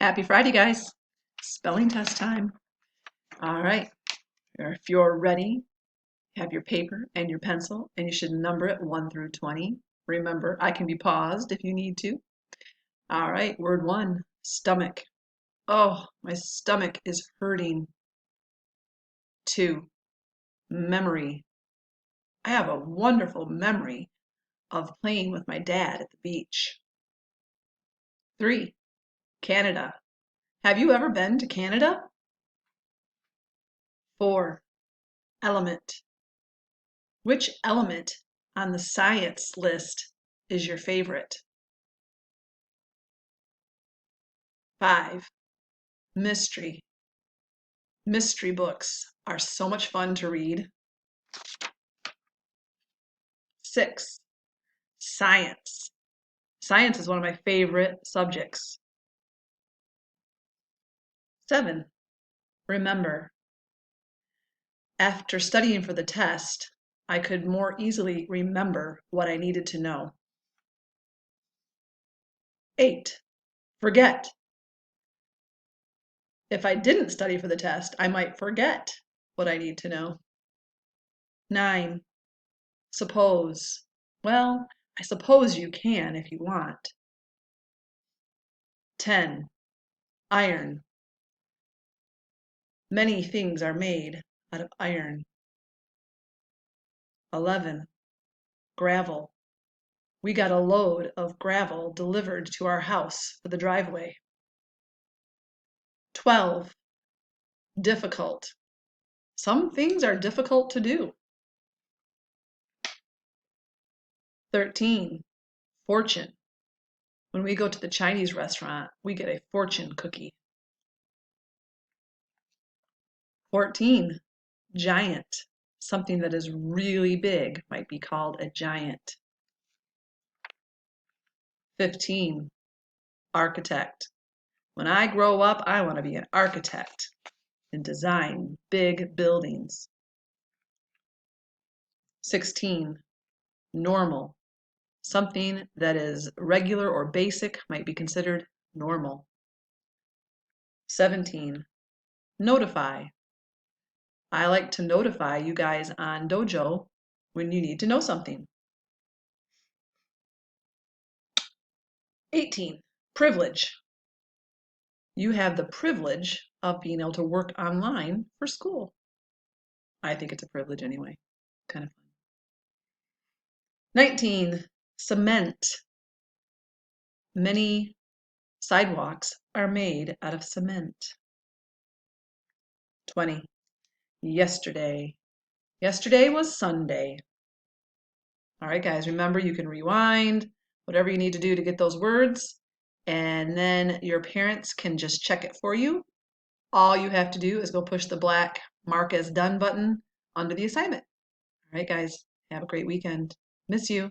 Happy Friday, guys. Spelling test time. All right. If you're ready, have your paper and your pencil, and you should number it 1 through 20. Remember, I can be paused if you need to. All right. Word 1, stomach. Oh, my stomach is hurting. 2, memory. I have a wonderful memory of playing with my dad at the beach. 3, Canada. Have you ever been to Canada? 4, element. Which element on the science list is your favorite? 5, mystery. Mystery books are so much fun to read. 6, science. Science is one of my favorite subjects. 7, remember. After studying for the test, I could more easily remember what I needed to know. 8, forget. If I didn't study for the test, I might forget what I need to know. 9, suppose. Well, I suppose you can if you want. 10, iron. Many things are made out of iron. 11, gravel. We got a load of gravel delivered to our house for the driveway. 12, difficult. Some things are difficult to do. 13, fortune. When we go to the Chinese restaurant, we get a fortune cookie. 14, giant. Something that is really big might be called a giant. 15, architect. When I grow up, I want to be an architect and design big buildings. 16, normal. Something that is regular or basic might be considered normal. 17, notify. I like to notify you guys on Dojo when you need to know something. 18, privilege. You have the privilege of being able to work online for school. I think it's a privilege anyway. Kind of fun. 19, cement. Many sidewalks are made out of cement. 20, yesterday. Yesterday was Sunday. All right, guys, remember you can rewind, whatever you need to do to get those words, and then your parents can just check it for you. All you have to do is go push the black mark as done button under the assignment. All right, guys, have a great weekend. Miss you.